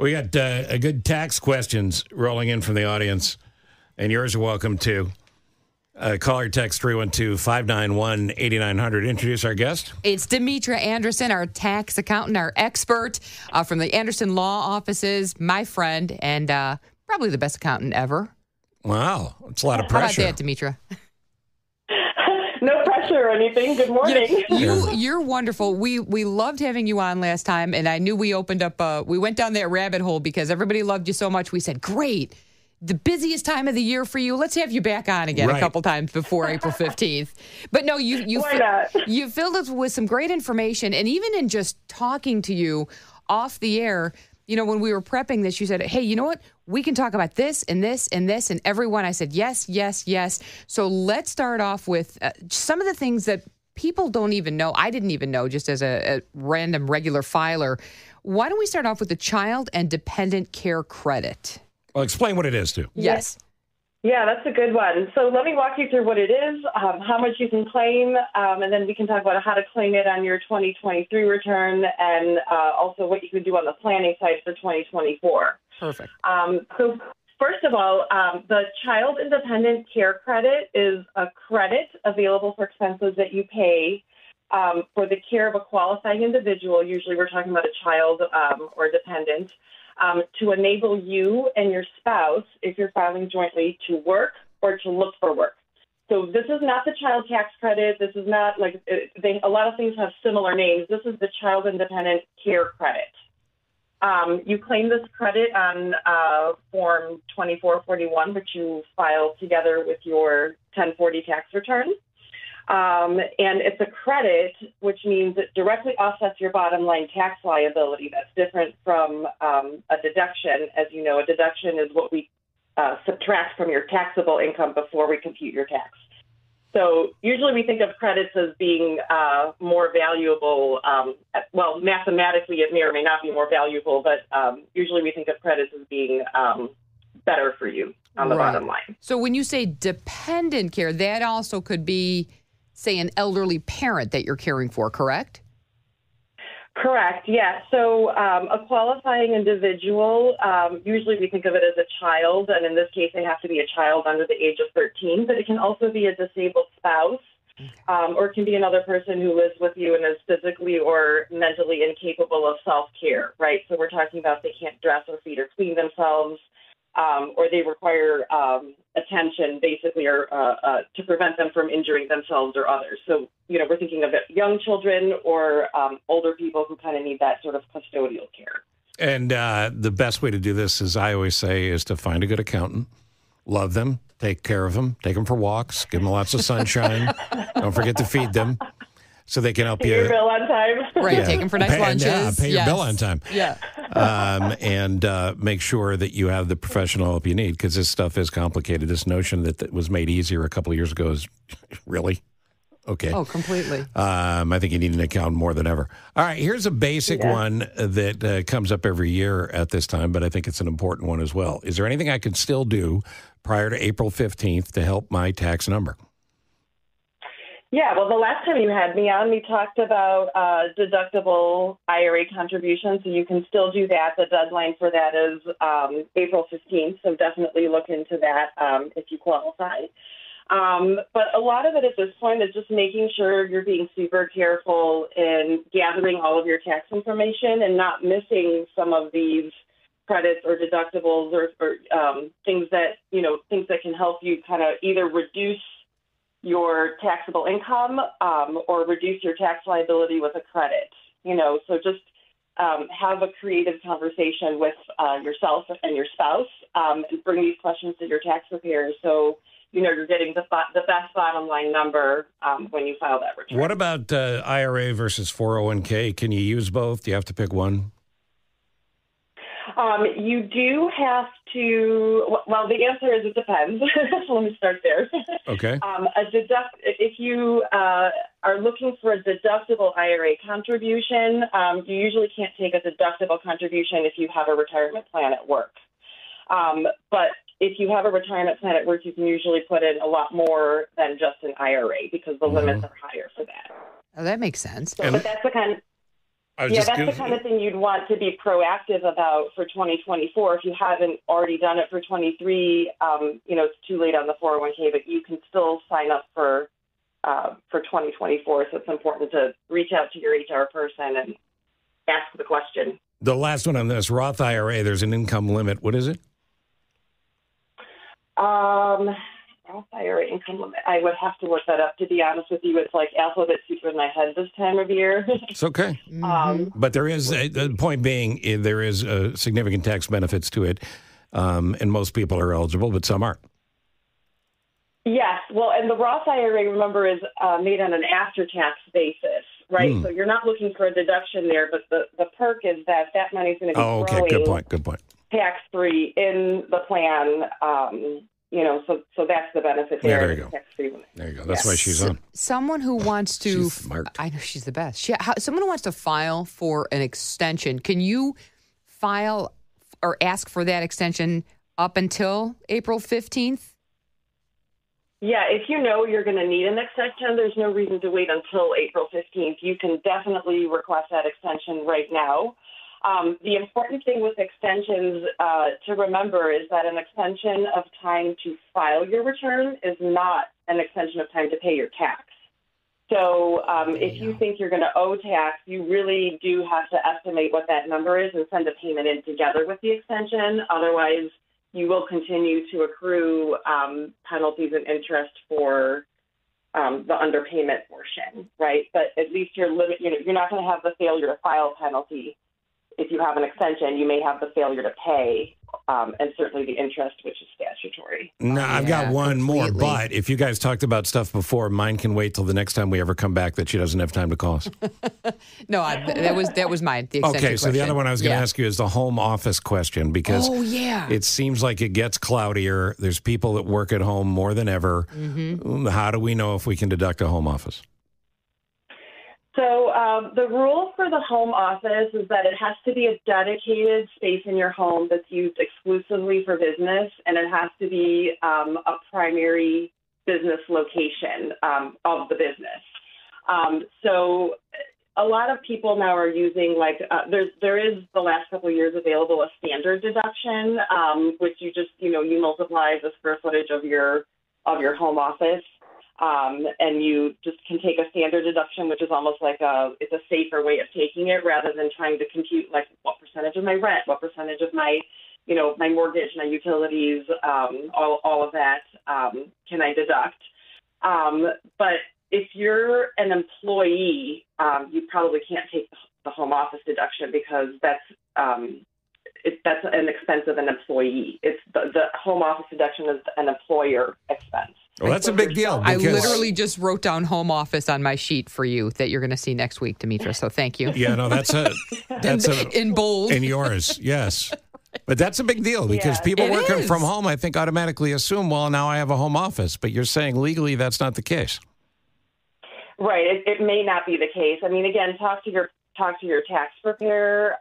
We got a good tax questions rolling in from the audience, and yours are welcome too. Call or text 312-591-8900. Introduce our guest. It's Dimitra Andersen, our tax accountant, our expert from the Andersen law offices, my friend, and probably the best accountant ever. Wow, it's a lot of pressure. How about that, Dimitra? No pressure or anything. Good morning. You're wonderful. We loved having you on last time, and I knew we opened up. We went down that rabbit hole because everybody loved you so much. We said, "Great, the busiest time of the year for you. Let's have you back on again a couple times before April 15th." But no, you filled us with some great information, and even in just talking to you off the air. You know, when we were prepping this, you said, "Hey, you know what? We can talk about this and this and this and everyone." I said, "Yes, yes, yes." So let's start off with some of the things that people don't even know. I didn't even know, just as a random regular filer. Why don't we start off with the Child and Dependent Care Credit? Well, explain what it is, too. Yes. Yeah, that's a good one. So let me walk you through what it is, how much you can claim, and then we can talk about how to claim it on your 2023 return, and also what you can do on the planning side for 2024. Perfect. So first of all, the Child Independent Care Credit is a credit available for expenses that you pay for the care of a qualifying individual. Usually we're talking about a child or dependent. To enable you and your spouse, if you're filing jointly, to work or to look for work. So this is not the child tax credit. This is not like a lot of things have similar names. This is the Child Independent Care Credit. You claim this credit on Form 2441, which you file together with your 1040 tax return. And it's a credit, which means it directly offsets your bottom line tax liability. That's different from a deduction. As you know, a deduction is what we subtract from your taxable income before we compute your tax. So usually we think of credits as being more valuable. Well, mathematically it may or may not be more valuable, but usually we think of credits as being better for you on the bottom line. So when you say dependent care, that also could be, say, an elderly parent that you're caring for, correct? Correct, yeah. So a qualifying individual, usually we think of it as a child, and in this case, they have to be a child under the age of 13, but it can also be a disabled spouse, or it can be another person who lives with you and is physically or mentally incapable of self-care, right? So we're talking about they can't dress or feed or clean themselves, or they require attention, basically, or to prevent them from injuring themselves or others. So, you know, we're thinking of young children or older people who kind of need that sort of custodial care. And the best way to do this, as I always say, is to find a good accountant, love them, take care of them, take them for walks, give them lots of sunshine. Don't forget to feed them so they can help you. Pay your bill on time. Right, take them for nice lunches. Pay your bill on time. Yeah. And make sure that you have the professional help you need, because this stuff is complicated. This notion that was made easier a couple of years ago is really okay. Oh, completely. I think you need an accountant more than ever. All right, here's a basic one that comes up every year at this time, but I think it's an important one as well. Is there anything I could still do prior to April 15th to help my tax number? Yeah, well, the last time you had me on, we talked about deductible IRA contributions, so you can still do that. The deadline for that is April 15th, so definitely look into that if you qualify. But a lot of it at this point is just making sure you're being super careful in gathering all of your tax information and not missing some of these credits or deductibles or things that can help you kind of either reduce your taxable income or reduce your tax liability with a credit. You know, so just have a creative conversation with yourself and your spouse and bring these questions to your tax preparer so you know you're getting the best bottom line number when you file that return. What about IRA versus 401k? Can you use both? Do you have to pick one? You do have to, well, the answer is it depends. So let me start there. Okay. If you are looking for a deductible IRA contribution, you usually can't take a deductible contribution if you have a retirement plan at work. But if you have a retirement plan at work, you can usually put in a lot more than just an IRA because the limits are higher for that. Oh, that makes sense. So, but that's the kind of... Yeah, that's the kind of thing you'd want to be proactive about for 2024. If you haven't already done it for 23, it's too late on the 401k, but you can still sign up for 2024. So it's important to reach out to your HR person and ask the question. The last one on this, Roth IRA, there's an income limit. What is it? Roth IRA income limit. I would have to look that up, to be honest with you. It's like alphabet soup in my head this time of year. It's okay. But there is, the point being, there is significant tax benefits to it, and most people are eligible, but some aren't. Yes. Well, and the Roth IRA, remember, is made on an after-tax basis, right? So you're not looking for a deduction there, but the perk is that money is going to be growing. Good point. Tax-free in the plan. So that's the benefit there. Yeah, there you go. There you go. That's why she's on. Someone who wants to... She's smart. I know she's the best. Someone who wants to file for an extension, can you file or ask for that extension up until April 15th? Yeah, if you know you're going to need an extension, there's no reason to wait until April 15th. You can definitely request that extension right now. The important thing with extensions to remember is that an extension of time to file your return is not an extension of time to pay your tax. So if you think you're going to owe tax, you really do have to estimate what that number is and send a payment in together with the extension. Otherwise, you will continue to accrue penalties and interest for the underpayment portion, right? But at least you're not going to have the failure to file penalty. If you have an extension, you may have the failure to pay, and certainly the interest, which is statutory. No, I've got one more, but if you guys talked about stuff before, mine can wait till the next time we ever come back that she doesn't have time to call us. No, that was mine. The extension okay, so the other one I was going to ask you is the home office question, because it seems like it gets cloudier. There's people that work at home more than ever. Mm-hmm. How do we know if we can deduct a home office? So the rule for the home office is that it has to be a dedicated space in your home that's used exclusively for business, and it has to be a primary business location of the business. So a lot of people now are using, there is the last couple of years available a standard deduction, which you just, you multiply the square footage of your home office. And you just can take a standard deduction, which is almost like it's a safer way of taking it rather than trying to compute what percentage of my rent, what percentage of my, my mortgage, my utilities, all of that can I deduct. But if you're an employee, you probably can't take the home office deduction because that's an expense of an employee. It's the home office deduction is an employer expense. Well, that's a big deal. I literally just wrote down home office on my sheet for you that you're going to see next week, Dimitra. So thank you. Yeah, no, that's in bold. In yours, yes. But that's a big deal because people working from home, I think, automatically assume, well, now I have a home office. But you're saying legally that's not the case. Right. It may not be the case. I mean, again, talk to your tax preparer,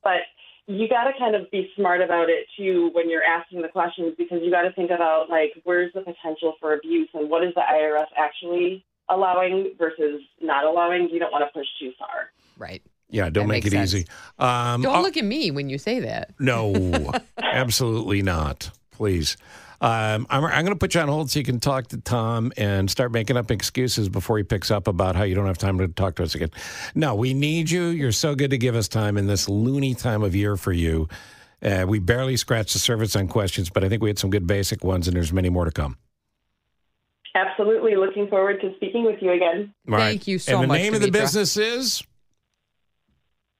but you got to kind of be smart about it, too, when you're asking the questions, because you got to think about, where's the potential for abuse and what is the IRS actually allowing versus not allowing. You don't want to push too far. Right. Yeah, don't make it easy. Don't look at me when you say that. No, absolutely not. Please. I'm going to put you on hold so you can talk to Tom and start making up excuses before he picks up about how you don't have time to talk to us again. No, we need you. You're so good to give us time in this loony time of year for you. We barely scratched the surface on questions, but I think we had some good basic ones, and there's many more to come. Absolutely. Looking forward to speaking with you again. Thank you so much, And the name of the Dimitra. business is?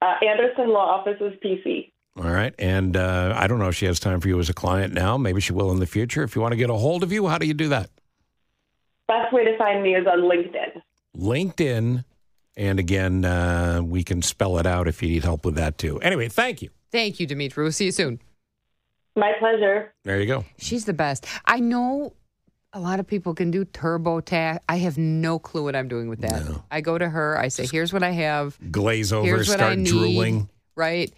Andersen Law Offices, PC. All right. And I don't know if she has time for you as a client now. Maybe she will in the future. If you want to get a hold of you, how do you do that? Best way to find me is on LinkedIn. LinkedIn. And again, we can spell it out if you need help with that, too. Anyway, thank you. Thank you, Dimitra. We'll see you soon. My pleasure. There you go. She's the best. I know a lot of people can do TurboTax. I have no clue what I'm doing with that. No. I go to her. I say, here's what I have. Glaze over, Here's what I start need. drooling. Right.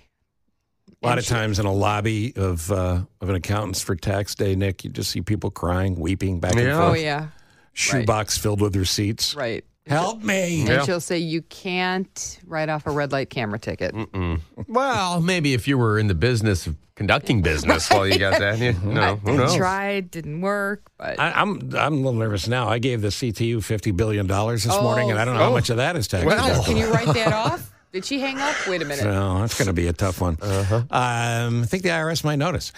A lot of times in a lobby of an accountant's for tax day, Nick, you just see people crying, weeping back and forth. Oh, yeah. Shoebox filled with receipts. Right. Help me. And she'll say you can't write off a red light camera ticket. Well, maybe if you were in the business of conducting business while you got that. No, who knows? I tried, didn't work. But I'm a little nervous now. I gave the CTU $50 billion this morning, and I don't know how much of that is tax. Can you write that off? Did she hang up? Wait a minute. No, that's going to be a tough one. I think the IRS might notice.